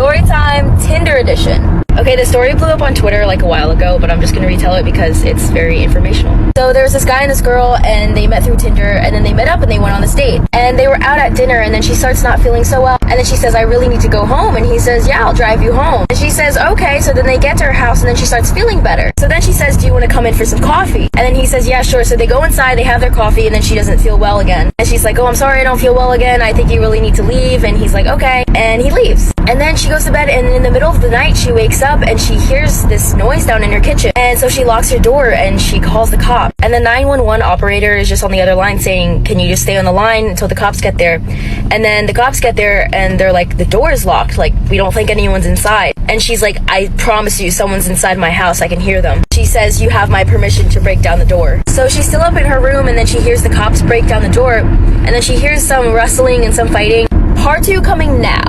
Story time, Tinder edition. Okay, the story blew up on Twitter like a while ago, but I'm just gonna retell it because it's very informational. So there was this guy and this girl, and they met through Tinder, and then they met up and they went on this date. And they were out at dinner, and then she starts not feeling so well. And then she says, I really need to go home. And he says, yeah, I'll drive you home. And she says, okay. So then they get to her house, and then she starts feeling better. So then she says, do you want to come in for some coffee? And then he says, yeah, sure. So they go inside, they have their coffee, and then she doesn't feel well again. And she's like, oh, I'm sorry, I don't feel well again. I think you really need to leave. And he's like, okay. And he leaves. And then she goes to bed, and in the middle of the night, she wakes up, and she hears this noise down in her kitchen. And so she locks her door, and she calls the cop. And the 911 operator is just on the other line saying, can you just stay on the line until the cops get there? And then the cops get there, and they're like, the door is locked. Like, we don't think anyone's inside. And she's like, I promise you, someone's inside my house. I can hear them. She says, you have my permission to break down the door. So she's still up in her room, and then she hears the cops break down the door, and then she hears some rustling and some fighting. Part 2 coming now.